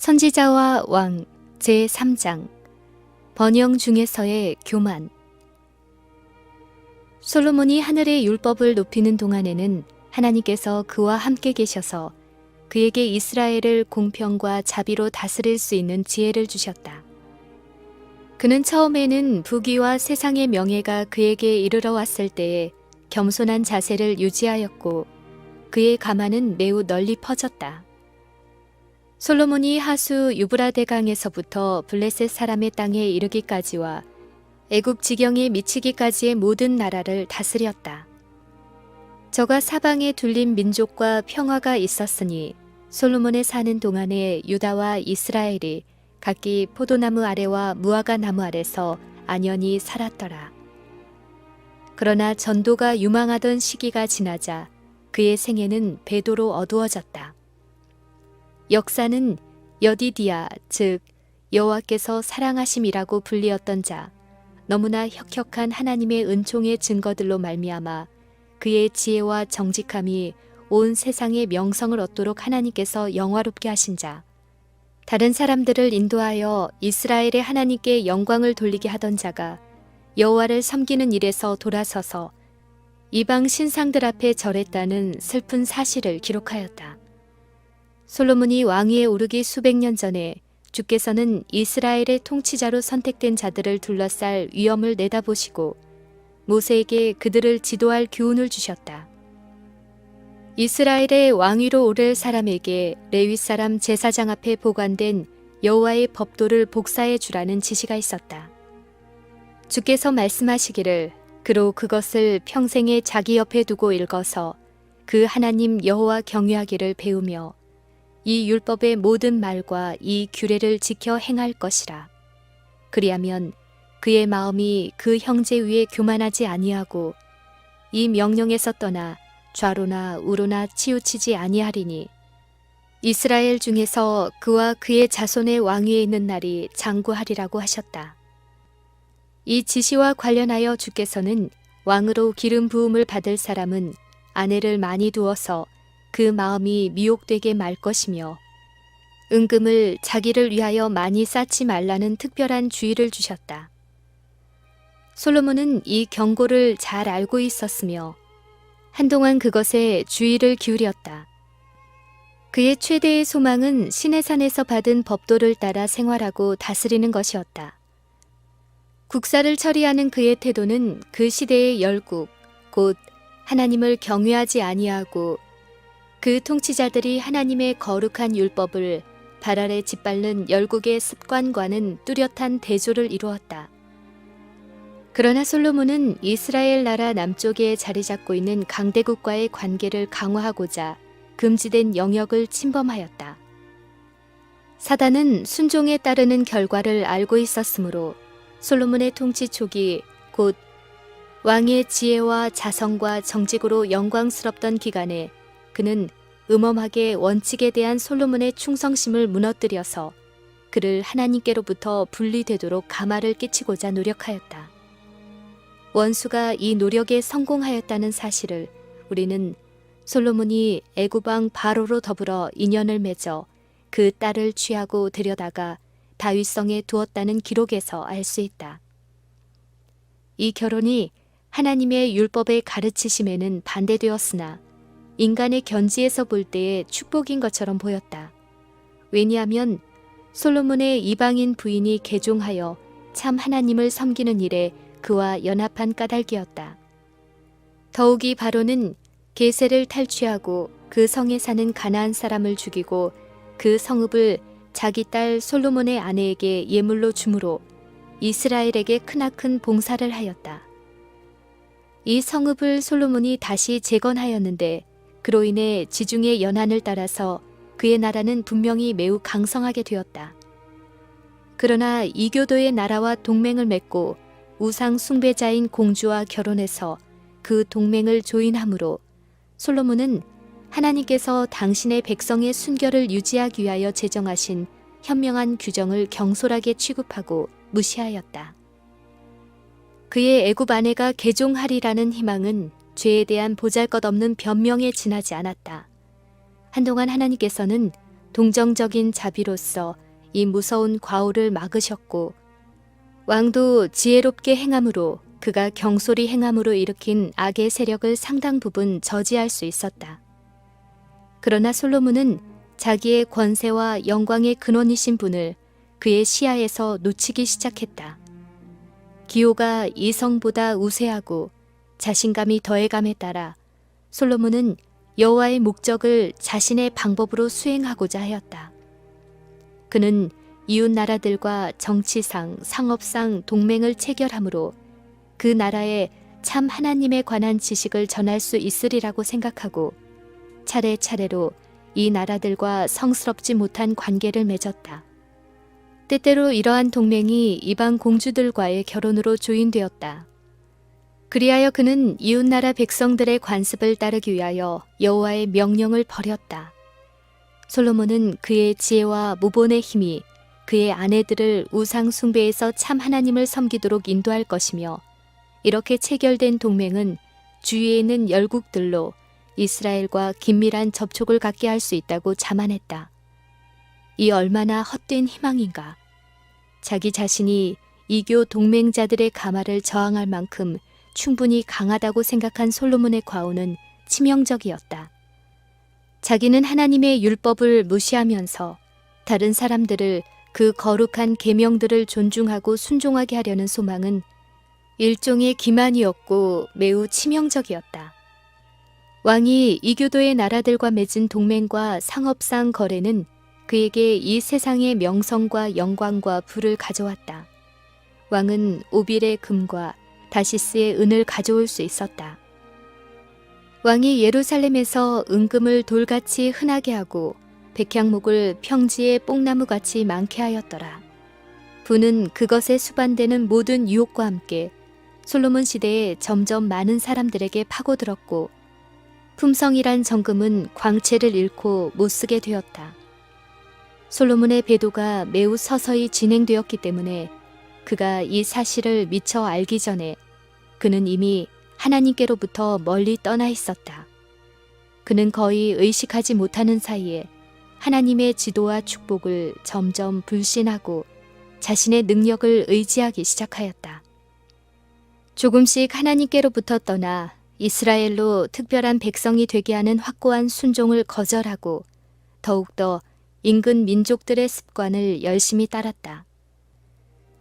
선지자와 왕 제3장 번영 중에서의 교만. 솔로몬이 하늘의 율법을 높이는 동안에는 하나님께서 그와 함께 계셔서 그에게 이스라엘을 공평과 자비로 다스릴 수 있는 지혜를 주셨다. 그는 처음에는 부귀와 세상의 명예가 그에게 이르러 왔을 때에 겸손한 자세를 유지하였고 그의 가만은 매우 널리 퍼졌다. 솔로몬이 하수 유브라데강에서부터 블레셋 사람의 땅에 이르기까지와 애굽 지경에 미치기까지의 모든 나라를 다스렸다. 저가 사방에 둘린 민족과 평화가 있었으니 솔로몬의 사는 동안에 유다와 이스라엘이 각기 포도나무 아래와 무화과 나무 아래서 안연히 살았더라. 그러나 전도가 유망하던 시기가 지나자 그의 생애는 배도로 어두워졌다. 역사는 여디디아, 즉 여호와께서 사랑하심이라고 불리었던 자, 너무나 혁혁한 하나님의 은총의 증거들로 말미암아 그의 지혜와 정직함이 온 세상의 명성을 얻도록 하나님께서 영화롭게 하신 자, 다른 사람들을 인도하여 이스라엘의 하나님께 영광을 돌리게 하던 자가 여호와를 섬기는 일에서 돌아서서 이방 신상들 앞에 절했다는 슬픈 사실을 기록하였다. 솔로몬이 왕위에 오르기 수백 년 전에 주께서는 이스라엘의 통치자로 선택된 자들을 둘러쌀 위엄을 내다보시고 모세에게 그들을 지도할 교훈을 주셨다. 이스라엘의 왕위로 오를 사람에게 레위 사람 제사장 앞에 보관된 여호와의 법도를 복사해 주라는 지시가 있었다. 주께서 말씀하시기를 그로 그것을 평생에 자기 옆에 두고 읽어서 그 하나님 여호와 경외하기를 배우며 이 율법의 모든 말과 이 규례를 지켜 행할 것이라. 그리하면 그의 마음이 그 형제 위에 교만하지 아니하고 이 명령에서 떠나 좌로나 우로나 치우치지 아니하리니 이스라엘 중에서 그와 그의 자손의 왕위에 있는 날이 장구하리라고 하셨다. 이 지시와 관련하여 주께서는 왕으로 기름 부음을 받을 사람은 아내를 많이 두어서 그 마음이 미혹되게 말 것이며 은금을 자기를 위하여 많이 쌓지 말라는 특별한 주의를 주셨다. 솔로몬은 이 경고를 잘 알고 있었으며 한동안 그것에 주의를 기울였다. 그의 최대의 소망은 시내산에서 받은 법도를 따라 생활하고 다스리는 것이었다. 국사를 처리하는 그의 태도는 그 시대의 열국, 곧 하나님을 경외하지 아니하고 그 통치자들이 하나님의 거룩한 율법을 발 아래 짓밟는 열국의 습관과는 뚜렷한 대조를 이루었다. 그러나 솔로몬은 이스라엘 나라 남쪽에 자리 잡고 있는 강대국과의 관계를 강화하고자 금지된 영역을 침범하였다. 사단은 순종에 따르는 결과를 알고 있었으므로 솔로몬의 통치 초기 곧 왕의 지혜와 자성과 정직으로 영광스럽던 기간에 그는 음험하게 원칙에 대한 솔로몬의 충성심을 무너뜨려서 그를 하나님께로부터 분리되도록 가마를 끼치고자 노력하였다. 원수가 이 노력에 성공하였다는 사실을 우리는 솔로몬이 애굽 왕 바로로 더불어 인연을 맺어 그 딸을 취하고 데려다가 다윗성에 두었다는 기록에서 알 수 있다. 이 결혼이 하나님의 율법의 가르치심에는 반대되었으나 인간의 견지에서 볼 때의 축복인 것처럼 보였다. 왜냐하면 솔로몬의 이방인 부인이 개종하여 참 하나님을 섬기는 일에 그와 연합한 까닭이었다. 더욱이 바로는 게셀을 탈취하고 그 성에 사는 가나안 사람을 죽이고 그 성읍을 자기 딸 솔로몬의 아내에게 예물로 주므로 이스라엘에게 크나큰 봉사를 하였다. 이 성읍을 솔로몬이 다시 재건하였는데 그로 인해 지중해 연안을 따라서 그의 나라는 분명히 매우 강성하게 되었다. 그러나 이교도의 나라와 동맹을 맺고 우상 숭배자인 공주와 결혼해서 그 동맹을 조인함으로 솔로몬은 하나님께서 당신의 백성의 순결을 유지하기 위하여 제정하신 현명한 규정을 경솔하게 취급하고 무시하였다. 그의 애굽 아내가 개종하리라는 희망은 죄에 대한 보잘것없는 변명에 지나지 않았다. 한동안 하나님께서는 동정적인 자비로서 이 무서운 과오를 막으셨고, 왕도 지혜롭게 행함으로 그가 경솔히 행함으로 일으킨 악의 세력을 상당 부분 저지할 수 있었다. 그러나 솔로몬은 자기의 권세와 영광의 근원이신 분을 그의 시야에서 놓치기 시작했다. 기호가 이성보다 우세하고 자신감이 더해감에 따라 솔로몬은 여호와의 목적을 자신의 방법으로 수행하고자 하였다. 그는 이웃 나라들과 정치상, 상업상 동맹을 체결함으로 그 나라에 참 하나님에 관한 지식을 전할 수 있으리라고 생각하고 차례차례로 이 나라들과 성스럽지 못한 관계를 맺었다. 때때로 이러한 동맹이 이방 공주들과의 결혼으로 조인되었다. 그리하여 그는 이웃나라 백성들의 관습을 따르기 위하여 여호와의 명령을 버렸다. 솔로몬은 그의 지혜와 무본의 힘이 그의 아내들을 우상 숭배에서 참 하나님을 섬기도록 인도할 것이며, 이렇게 체결된 동맹은 주위에 있는 열국들로 이스라엘과 긴밀한 접촉을 갖게 할 수 있다고 자만했다. 이 얼마나 헛된 희망인가. 자기 자신이 이교 동맹자들의 가마를 저항할 만큼 충분히 강하다고 생각한 솔로몬의 과오는 치명적이었다. 자기는 하나님의 율법을 무시하면서 다른 사람들을 그 거룩한 계명들을 존중하고 순종하게 하려는 소망은 일종의 기만이었고 매우 치명적이었다. 왕이 이교도의 나라들과 맺은 동맹과 상업상 거래는 그에게 이 세상의 명성과 영광과 부를 가져왔다. 왕은 오빌의 금과 다시스의 은을 가져올 수 있었다. 왕이 예루살렘에서 은금을 돌같이 흔하게 하고 백향목을 평지에 뽕나무같이 많게 하였더라. 부는 그것에 수반되는 모든 유혹과 함께 솔로몬 시대에 점점 많은 사람들에게 파고들었고, 품성이란 정금은 광채를 잃고 못쓰게 되었다. 솔로몬의 배도가 매우 서서히 진행되었기 때문에 그가 이 사실을 미처 알기 전에 그는 이미 하나님께로부터 멀리 떠나 있었다. 그는 거의 의식하지 못하는 사이에 하나님의 지도와 축복을 점점 불신하고 자신의 능력을 의지하기 시작하였다. 조금씩 하나님께로부터 떠나 이스라엘로 특별한 백성이 되게 하는 확고한 순종을 거절하고 더욱더 인근 민족들의 습관을 열심히 따랐다.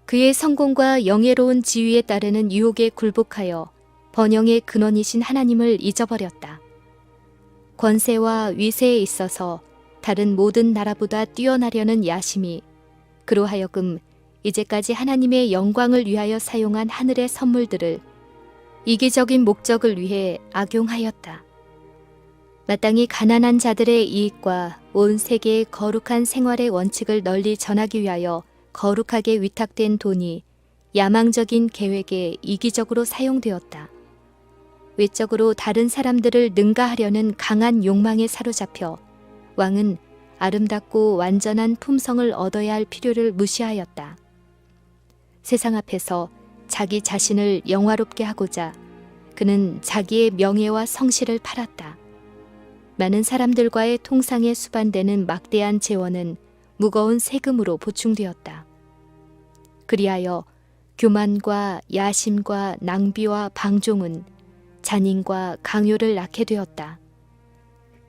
그의 성공과 영예로운 지위에 따르는 유혹에 굴복하여 번영의 근원이신 하나님을 잊어버렸다. 권세와 위세에 있어서 다른 모든 나라보다 뛰어나려는 야심이 그로 하여금 이제까지 하나님의 영광을 위하여 사용한 하늘의 선물들을 이기적인 목적을 위해 악용하였다. 마땅히 가난한 자들의 이익과 온 세계의 거룩한 생활의 원칙을 널리 전하기 위하여 거룩하게 위탁된 돈이 야망적인 계획에 이기적으로 사용되었다. 외적으로 다른 사람들을 능가하려는 강한 욕망에 사로잡혀 왕은 아름답고 완전한 품성을 얻어야 할 필요를 무시하였다. 세상 앞에서 자기 자신을 영화롭게 하고자 그는 자기의 명예와 성실을 팔았다. 많은 사람들과의 통상에 수반되는 막대한 재원은 무거운 세금으로 보충되었다. 그리하여 교만과 야심과 낭비와 방종은 잔인과 강요를 낳게 되었다.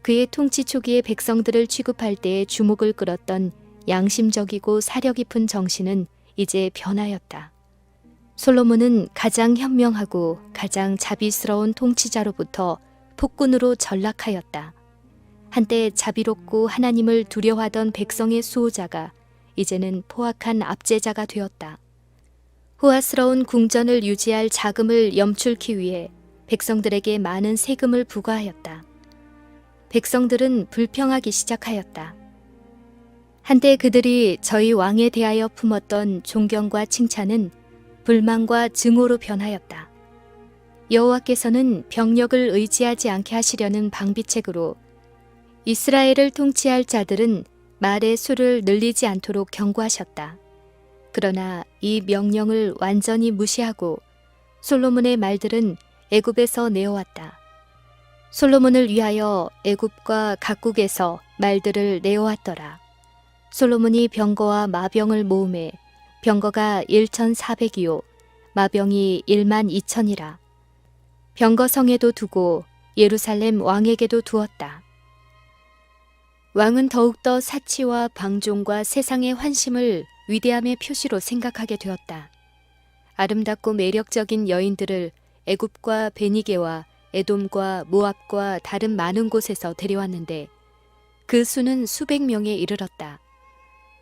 그의 통치 초기의 백성들을 취급할 때에 주목을 끌었던 양심적이고 사려 깊은 정신은 이제 변하였다. 솔로몬은 가장 현명하고 가장 자비스러운 통치자로부터 폭군으로 전락하였다. 한때 자비롭고 하나님을 두려워하던 백성의 수호자가 이제는 포악한 압제자가 되었다. 호화스러운 궁전을 유지할 자금을 염출키 위해 백성들에게 많은 세금을 부과하였다. 백성들은 불평하기 시작하였다. 한때 그들이 저희 왕에 대하여 품었던 존경과 칭찬은 불만과 증오로 변하였다. 여호와께서는 병력을 의지하지 않게 하시려는 방비책으로 이스라엘을 통치할 자들은 말의 수를 늘리지 않도록 경고하셨다. 그러나 이 명령을 완전히 무시하고 솔로몬의 말들은 애굽에서 내어왔다. 솔로몬을 위하여 애굽과 각국에서 말들을 내어왔더라. 솔로몬이 병거와 마병을 모으매 병거가 1,400이요 마병이 12,000이라. 병거성에도 두고 예루살렘 왕에게도 두었다. 왕은 더욱더 사치와 방종과 세상의 환심을 위대함의 표시로 생각하게 되었다. 아름답고 매력적인 여인들을 애굽과 베니게와 에돔과 모압과 다른 많은 곳에서 데려왔는데 그 수는 수백 명에 이르렀다.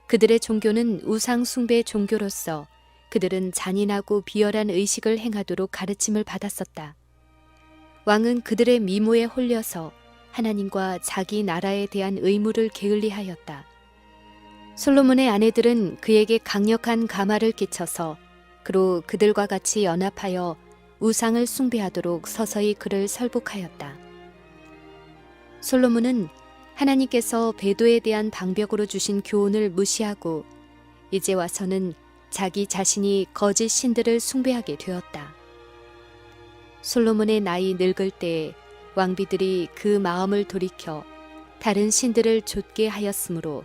그들의 종교는 우상 숭배 종교로서 그들은 잔인하고 비열한 의식을 행하도록 가르침을 받았었다. 왕은 그들의 미모에 홀려서 하나님과 자기 나라에 대한 의무를 게을리하였다. 솔로몬의 아내들은 그에게 강력한 감화를 끼쳐서 그로 그들과 같이 연합하여 우상을 숭배하도록 서서히 그를 설복하였다. 솔로몬은 하나님께서 배도에 대한 방벽으로 주신 교훈을 무시하고 이제 와서는 자기 자신이 거짓 신들을 숭배하게 되었다. 솔로몬의 나이 늙을 때에 왕비들이 그 마음을 돌이켜 다른 신들을 좇게 하였으므로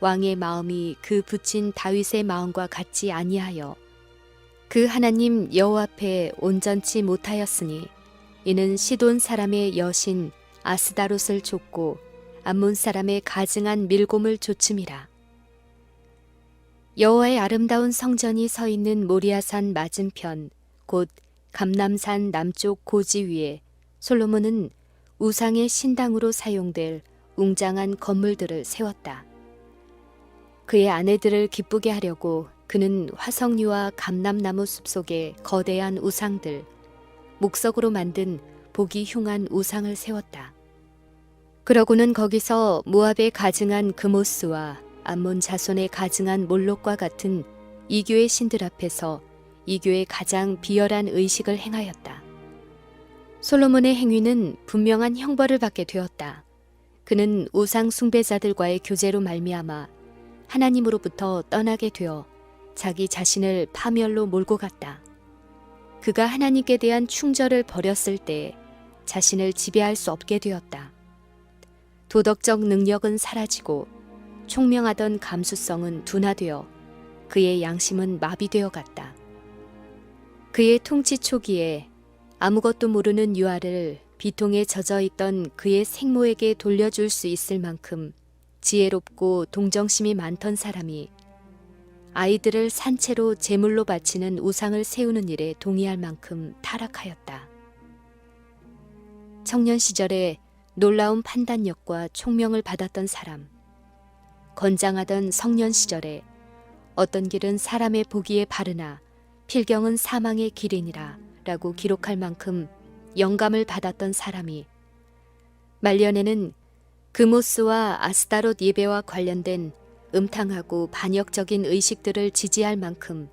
왕의 마음이 그 붙인 다윗의 마음과 같지 아니하여 그 하나님 여호와 앞에 온전치 못하였으니 이는 시돈 사람의 여신 아스다롯을 좇고 암몬 사람의 가증한 밀곰을 좇음이라. 여호와의 아름다운 성전이 서 있는 모리아산 맞은편 곧 감람산 남쪽 고지 위에 솔로몬은 우상의 신당으로 사용될 웅장한 건물들을 세웠다. 그의 아내들을 기쁘게 하려고 그는 화석류와 감람나무 숲속에 거대한 우상들, 목석으로 만든 보기 흉한 우상을 세웠다. 그러고는 거기서 모압의 가증한 그모스와 암몬 자손의 가증한 몰록과 같은 이교의 신들 앞에서 이교의 가장 비열한 의식을 행하였다. 솔로몬의 행위는 분명한 형벌을 받게 되었다. 그는 우상 숭배자들과의 교제로 말미암아 하나님으로부터 떠나게 되어 자기 자신을 파멸로 몰고 갔다. 그가 하나님께 대한 충절을 버렸을 때 자신을 지배할 수 없게 되었다. 도덕적 능력은 사라지고 총명하던 감수성은 둔화되어 그의 양심은 마비되어 갔다. 그의 통치 초기에 아무것도 모르는 유아를 비통에 젖어 있던 그의 생모에게 돌려줄 수 있을 만큼 지혜롭고 동정심이 많던 사람이 아이들을 산채로 제물로 바치는 우상을 세우는 일에 동의할 만큼 타락하였다. 청년 시절에 놀라운 판단력과 총명을 받았던 사람, 건장하던 성년 시절에 어떤 길은 사람의 보기에 바르나 필경은 사망의 길이니라 라고 기록할 만큼 영감을 받았던 사람이 말년에는 그모스와 아스다롯 예배와 관련된 음탕하고 반역적인 의식들을 지지할 만큼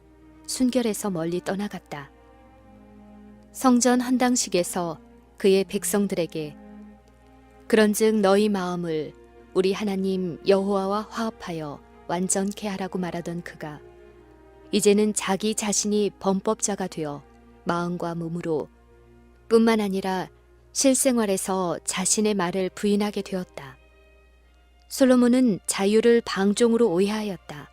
순결에서 멀리 떠나갔다. 성전 헌당식에서 그의 백성들에게 그런즉 너희 마음을 우리 하나님 여호와와 화합하여 완전케 하라고 말하던 그가 이제는 자기 자신이 범법자가 되어 마음과 몸으로 뿐만 아니라 실생활에서 자신의 말을 부인하게 되었다. 솔로몬은 자유를 방종으로 오해하였다.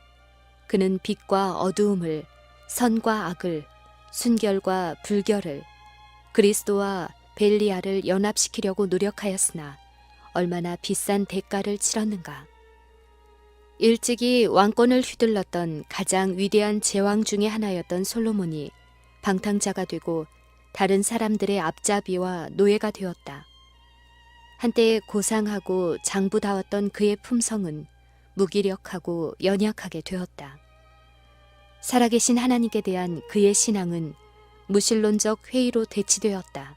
그는 빛과 어두움을, 선과 악을, 순결과 불결을, 그리스도와 벨리알을 연합시키려고 노력하였으나 얼마나 비싼 대가를 치렀는가. 일찍이 왕권을 휘둘렀던 가장 위대한 제왕 중의 하나였던 솔로몬이 방탕자가 되고 다른 사람들의 앞잡이와 노예가 되었다. 한때 고상하고 장부다웠던 그의 품성은 무기력하고 연약하게 되었다. 살아계신 하나님께 대한 그의 신앙은 무신론적 회의로 대치되었다.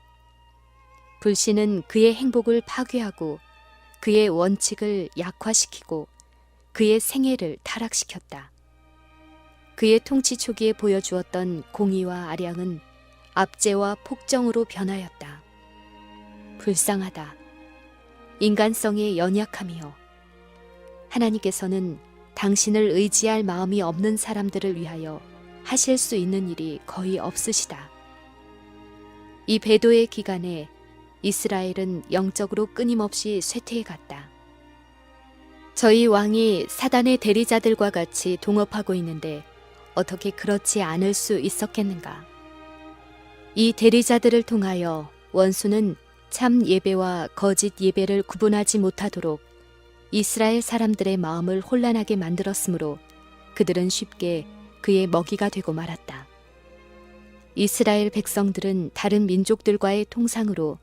불신은 그의 행복을 파괴하고 그의 원칙을 약화시키고 그의 생애를 타락시켰다. 그의 통치 초기에 보여주었던 공의와 아량은 압제와 폭정으로 변하였다. 불쌍하다. 인간성의 연약함이여. 하나님께서는 당신을 의지할 마음이 없는 사람들을 위하여 하실 수 있는 일이 거의 없으시다. 이 배도의 기간에 이스라엘은 영적으로 끊임없이 쇠퇴해 갔다. 저희 왕이 사단의 대리자들과 같이 동업하고 있는데 어떻게 그렇지 않을 수 있었겠는가? 이 대리자들을 통하여 원수는 참 예배와 거짓 예배를 구분하지 못하도록 이스라엘 사람들의 마음을 혼란하게 만들었으므로 그들은 쉽게 그의 먹이가 되고 말았다. 이스라엘 백성들은 다른 민족들과의 통상으로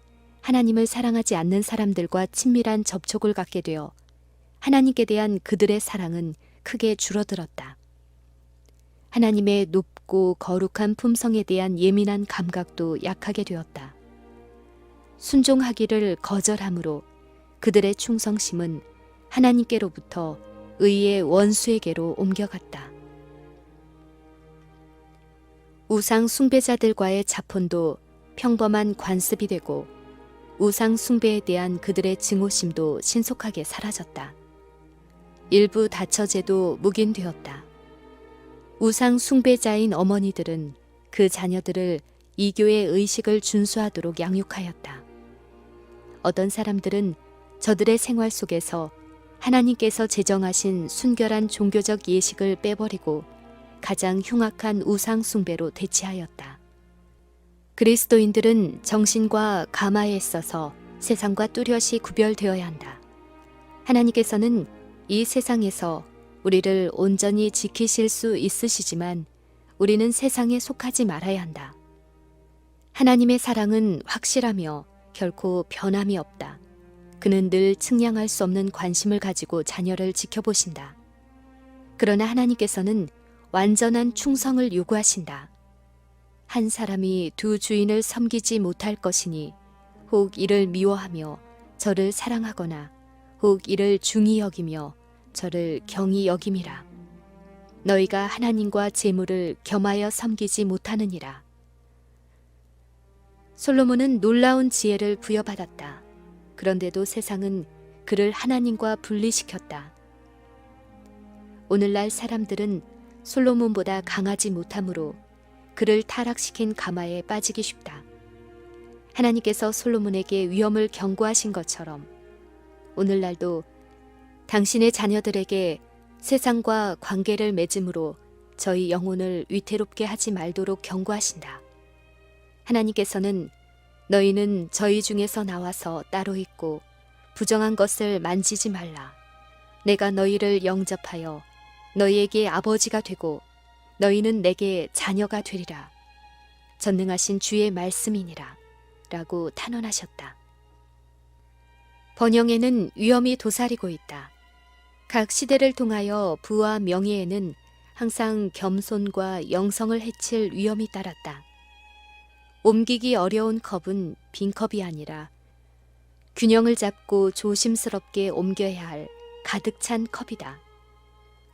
하나님을 사랑하지 않는 사람들과 친밀한 접촉을 갖게 되어 하나님께 대한 그들의 사랑은 크게 줄어들었다. 하나님의 높고 거룩한 품성에 대한 예민한 감각도 약하게 되었다. 순종하기를 거절함으로 그들의 충성심은 하나님께로부터 의의 원수에게로 옮겨갔다. 우상 숭배자들과의 자폰도 평범한 관습이 되고 우상 숭배에 대한 그들의 증오심도 신속하게 사라졌다. 일부 다처제도 묵인되었다. 우상 숭배자인 어머니들은 그 자녀들을 이교의 의식을 준수하도록 양육하였다. 어떤 사람들은 저들의 생활 속에서 하나님께서 제정하신 순결한 종교적 예식을 빼버리고 가장 흉악한 우상 숭배로 대체하였다. 그리스도인들은 정신과 가마에 있어서 세상과 뚜렷이 구별되어야 한다. 하나님께서는 이 세상에서 우리를 온전히 지키실 수 있으시지만 우리는 세상에 속하지 말아야 한다. 하나님의 사랑은 확실하며 결코 변함이 없다. 그는 늘 측량할 수 없는 관심을 가지고 자녀를 지켜보신다. 그러나 하나님께서는 완전한 충성을 요구하신다. 한 사람이 두 주인을 섬기지 못할 것이니 혹 이를 미워하며 저를 사랑하거나 혹 이를 중히 여기며 저를 경히 여김이라. 너희가 하나님과 재물을 겸하여 섬기지 못하느니라. 솔로몬은 놀라운 지혜를 부여받았다. 그런데도 세상은 그를 하나님과 분리시켰다. 오늘날 사람들은 솔로몬보다 강하지 못하므로 그를 타락시킨 가마에 빠지기 쉽다. 하나님께서 솔로몬에게 위험을 경고하신 것처럼 오늘날도 당신의 자녀들에게 세상과 관계를 맺음으로 저희 영혼을 위태롭게 하지 말도록 경고하신다. 하나님께서는 너희는 저희 중에서 나와서 따로 있고 부정한 것을 만지지 말라. 내가 너희를 영접하여 너희에게 아버지가 되고 너희는 내게 자녀가 되리라. 전능하신 주의 말씀이니라. 라고 탄원하셨다. 번영에는 위험이 도사리고 있다. 각 시대를 통하여 부와 명예에는 항상 겸손과 영성을 해칠 위험이 따랐다. 옮기기 어려운 컵은 빈 컵이 아니라 균형을 잡고 조심스럽게 옮겨야 할 가득 찬 컵이다.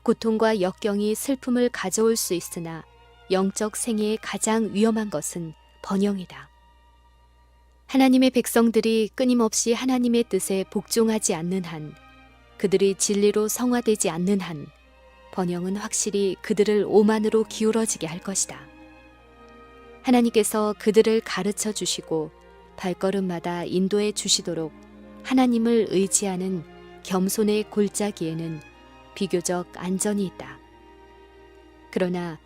고통과 역경이 슬픔을 가져올 수 있으나 영적 생애의 가장 위험한 것은 번영이다. 하나님의 백성들이 끊임없이 하나님의 뜻에 복종하지 않는 한, 그들이 진리로 성화되지 않는 한, 번영은 확실히 그들을 오만으로 기울어지게 할 것이다. 하나님께서 그들을 가르쳐 주시고 발걸음마다 인도해 주시도록 하나님을 의지하는 겸손의 골짜기에는 비교적 안전이 있다. 그러나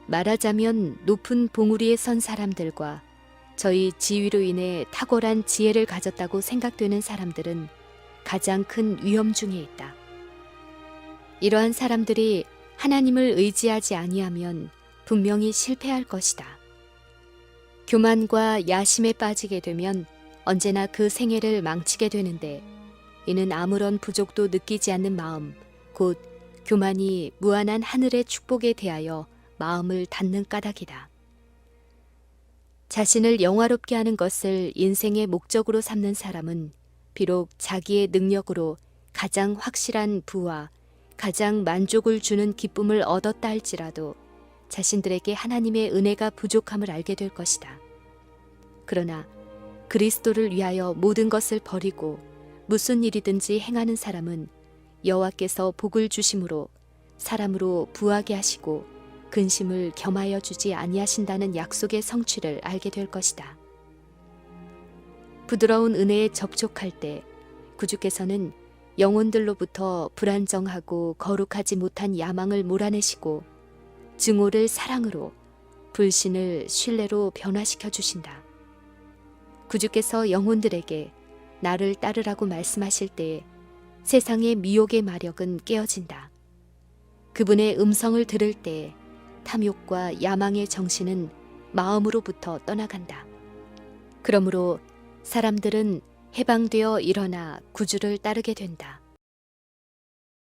말하자면 높은 봉우리에 선 사람들과 저희 지위로 인해 탁월한 지혜를 가졌다고 생각되는 사람들은 가장 큰 위험 중에 있다. 이러한 사람들이 하나님을 의지하지 아니하면 분명히 실패할 것이다. 교만과 야심에 빠지게 되면 언제나 그 생애를 망치게 되는데 이는 아무런 부족도 느끼지 않는 마음, 곧 교만이 무한한 하늘의 축복에 대하여 마음을 닫는 까닭이다. 자신을 영화롭게 하는 것을 인생의 목적으로 삼는 사람은 비록 자기의 능력으로 가장 확실한 부와 가장 만족을 주는 기쁨을 얻었다 할지라도 자신들에게 하나님의 은혜가 부족함을 알게 될 것이다. 그러나 그리스도를 위하여 모든 것을 버리고 무슨 일이든지 행하는 사람은 여호와께서 복을 주심으로 사람으로 부하게 하시고 근심을 겸하여 주지 아니하신다는 약속의 성취를 알게 될 것이다. 부드러운 은혜에 접촉할 때 구주께서는 영혼들로부터 불안정하고 거룩하지 못한 야망을 몰아내시고 증오를 사랑으로, 불신을 신뢰로 변화시켜 주신다. 구주께서 영혼들에게 나를 따르라고 말씀하실 때에 세상의 미혹의 마력은 깨어진다. 그분의 음성을 들을 때에 탐욕과 야망의 정신은 마음으로부터 떠나간다. 그러므로 사람들은 해방되어 일어나 구주를 따르게 된다.